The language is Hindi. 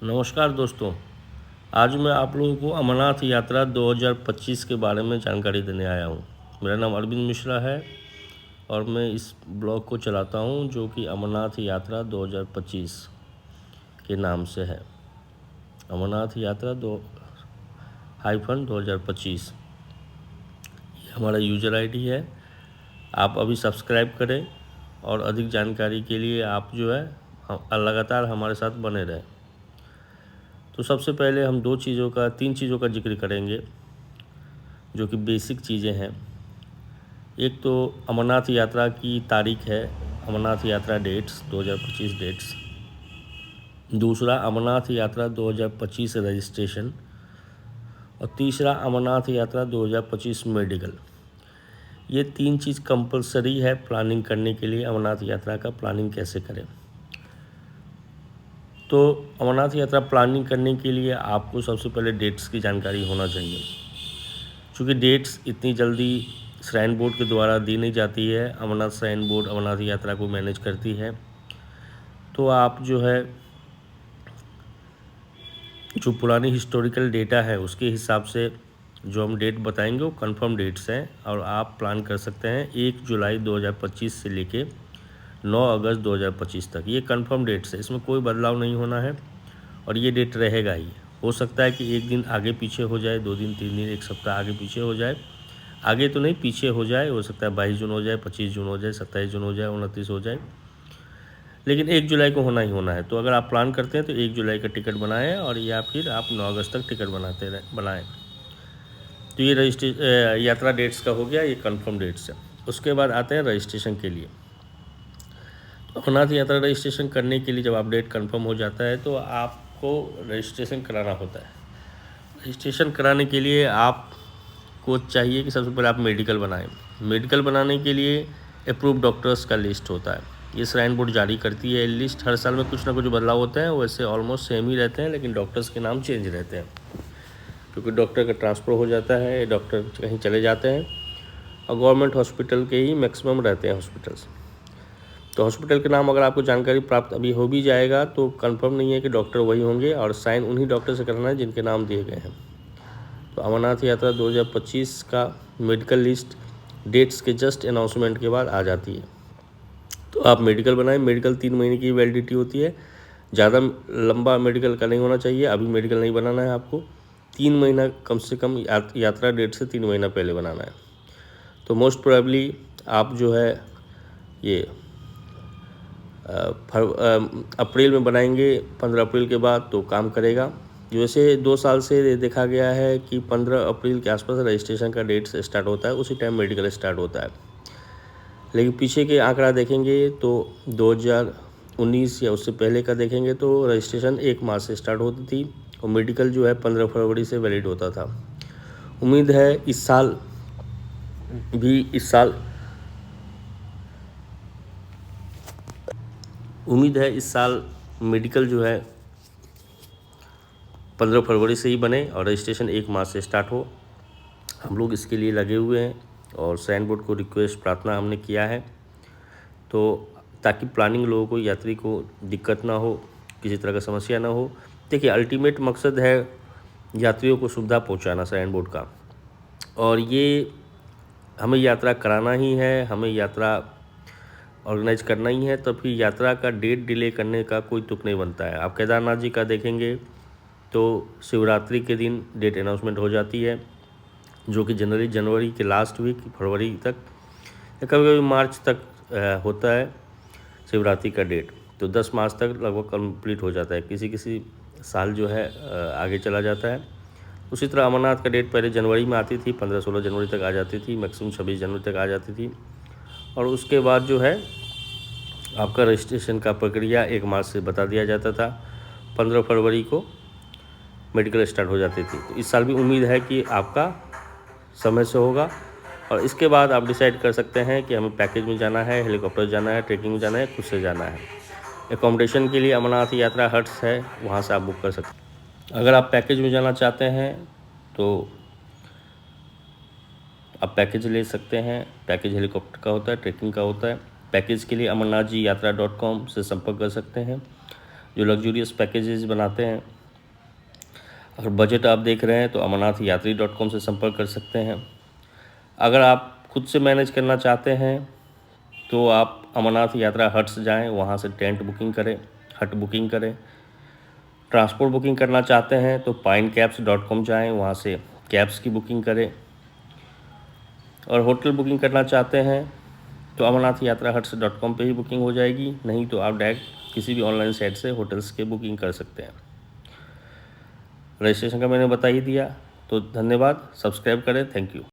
नमस्कार दोस्तों। आज मैं आप लोगों को अमरनाथ यात्रा 2025 के बारे में जानकारी देने आया हूँ। मेरा नाम अरविंद मिश्रा है और मैं इस ब्लॉग को चलाता हूँ जो कि अमरनाथ यात्रा 2025 के नाम से है। अमरनाथ यात्रा 2025 ये हमारा यूज़र आईडी है। आप अभी सब्सक्राइब करें और अधिक जानकारी के लिए आप जो है लगातार हमारे साथ बने रहें। तो सबसे पहले हम तीन चीज़ों का जिक्र करेंगे जो कि बेसिक चीज़ें हैं। एक तो अमरनाथ यात्रा की तारीख है, अमरनाथ यात्रा डेट्स 2025 डेट्स। दूसरा अमरनाथ यात्रा 2025 रजिस्ट्रेशन। और तीसरा अमरनाथ यात्रा 2025 मेडिकल। ये तीन चीज़ कंपलसरी है प्लानिंग करने के लिए। अमरनाथ यात्रा का प्लानिंग कैसे करें? तो अमरनाथ यात्रा प्लानिंग करने के लिए आपको सबसे पहले डेट्स की जानकारी होना चाहिए। क्योंकि डेट्स इतनी जल्दी श्राइन बोर्ड के द्वारा दी नहीं जाती है। अमरनाथ श्राइन बोर्ड अमरनाथ यात्रा को मैनेज करती है। तो आप जो है जो पुरानी हिस्टोरिकल डेटा है उसके हिसाब से जो हम डेट बताएंगे वो कंफर्म डेट्स हैं और आप प्लान कर सकते हैं 1 जुलाई 2025 से लेके 9 अगस्त 2025 तक। ये कंफर्म डेट्स है, इसमें कोई बदलाव नहीं होना है और ये डेट रहेगा ही। हो सकता है कि एक दिन आगे पीछे हो जाए, 2 दिन 3 दिन, एक सप्ताह आगे पीछे हो जाए। आगे तो नहीं, पीछे हो जाए। हो सकता है 22 जून हो जाए, 25 जून हो जाए, 27 जून हो जाए, 29 हो जाए, लेकिन 1 जुलाई को होना ही होना है। तो अगर आप प्लान करते हैं तो 1 जुलाई का टिकट बनाएं और या फिर आप 9 अगस्त तक टिकट बनाएं। तो ये यात्रा डेट्स का हो गया, ये कंफर्म डेट्स है। उसके बाद आते हैं रजिस्ट्रेशन के लिए। तो अमरनाथ यात्रा रजिस्ट्रेशन करने के लिए जब आप डेट कंफर्म हो जाता है तो आपको रजिस्ट्रेशन कराना होता है। रजिस्ट्रेशन कराने के लिए आपको चाहिए कि सबसे पहले आप मेडिकल बनाएं। मेडिकल बनाने के लिए अप्रूव डॉक्टर्स का लिस्ट होता है। ये श्राइन बोर्ड जारी करती है लिस्ट। हर साल में कुछ ना कुछ बदलाव होते हैं, वैसे ऑलमोस्ट सेम ही रहते हैं, लेकिन डॉक्टर्स के नाम चेंज रहते हैं क्योंकि डॉक्टर का ट्रांसफ़र हो जाता है, डॉक्टर कहीं चले जाते हैं और गवर्नमेंट हॉस्पिटल के ही मैक्सिमम रहते हैं हॉस्पिटल्स। तो हॉस्पिटल के नाम अगर आपको जानकारी प्राप्त अभी हो भी जाएगा तो कंफर्म नहीं है कि डॉक्टर वही होंगे और साइन उन्हीं डॉक्टर से करना है जिनके नाम दिए गए हैं। तो अमरनाथ यात्रा 2025 का मेडिकल लिस्ट डेट्स के जस्ट अनाउंसमेंट के बाद आ जाती है। तो आप मेडिकल बनाएं। मेडिकल 3 महीने की वैलिडिटी होती है। ज़्यादा लंबा मेडिकल का नहीं होना चाहिए। अभी मेडिकल नहीं बनाना है आपको। 3 महीना कम से कम यात्रा डेट से 3 महीना पहले बनाना है। तो मोस्ट प्रोबेबली आप जो है ये अप्रैल में बनाएंगे, 15 अप्रैल के बाद तो काम करेगा। वैसे 2 साल से देखा गया है कि 15 अप्रैल के आसपास रजिस्ट्रेशन का डेट स्टार्ट होता है, उसी टाइम मेडिकल स्टार्ट होता है। लेकिन पीछे के आंकड़ा देखेंगे तो 2019 या उससे पहले का देखेंगे तो रजिस्ट्रेशन 1 मार्च से स्टार्ट होती थी और मेडिकल जो है 15 फरवरी से वैलिड होता था। उम्मीद है इस साल मेडिकल जो है 15 फरवरी से ही बने और रजिस्ट्रेशन 1 मार्च से स्टार्ट हो। हम लोग इसके लिए लगे हुए हैं और श्राइन बोर्ड को रिक्वेस्ट प्रार्थना हमने किया है तो ताकि प्लानिंग लोगों को, यात्री को दिक्कत ना हो, किसी तरह का समस्या ना हो। देखिए, अल्टीमेट मकसद है यात्रियों को सुविधा पहुंचाना श्राइन बोर्ड का, और ये हमें यात्रा कराना ही है, हमें यात्रा ऑर्गेनाइज करना ही है। तो फिर यात्रा का डेट डिले करने का कोई तुक नहीं बनता है। आप केदारनाथ जी का देखेंगे तो शिवरात्रि के दिन डेट अनाउंसमेंट हो जाती है, जो कि जनवरी के लास्ट वीक, फरवरी तक या कभी कभी मार्च तक होता है शिवरात्रि का डेट। तो 10 मार्च तक लगभग कंप्लीट हो जाता है। किसी साल जो है आगे चला जाता है। उसी तरह अमरनाथ का डेट पहले जनवरी में आती थी, 15-16 जनवरी तक आ जाती थी, मैक्सिमम 26 जनवरी तक आ जाती थी। और उसके बाद जो है आपका रजिस्ट्रेशन का प्रक्रिया 1 मार्च से बता दिया जाता था। 15 फरवरी को मेडिकल स्टार्ट हो जाती थी। तो इस साल भी उम्मीद है कि आपका समय से होगा और इसके बाद आप डिसाइड कर सकते हैं कि हमें पैकेज में जाना है, हेलीकॉप्टर जाना है, ट्रेकिंग में जाना है, खुद से जाना है। एकोमोडेशन के लिए अमरनाथ यात्रा हट्स है, वहाँ से आप बुक कर सकते हैं। अगर आप पैकेज में जाना चाहते हैं तो आप पैकेज ले सकते हैं। पैकेज हेलीकॉप्टर का होता है, ट्रेकिंग का होता है। पैकेज के लिए amarnathjiYatra.com से संपर्क कर सकते हैं। जो लग्जूरियस पैकेजेस बनाते हैं। अगर बजट आप देख रहे हैं तो amarnathayatri.com से संपर्क कर सकते हैं। अगर आप खुद से मैनेज करना चाहते हैं तो आप अमरनाथ यात्रा हट्स जाएं, वहां से टेंट बुकिंग करें, हट बुकिंग करें। ट्रांसपोर्ट बुकिंग करना चाहते हैं तो pinecabs.com जाएं, वहां से कैब्स की बुकिंग करें। और होटल बुकिंग करना चाहते हैं तो अमरनाथ यात्रा हट्स.com पे ही बुकिंग हो जाएगी, नहीं तो आप डायरेक्ट किसी भी ऑनलाइन साइट से होटल्स के बुकिंग कर सकते हैं। रजिस्ट्रेशन का मैंने बता ही दिया, तो धन्यवाद। सब्सक्राइब करें। Thank you.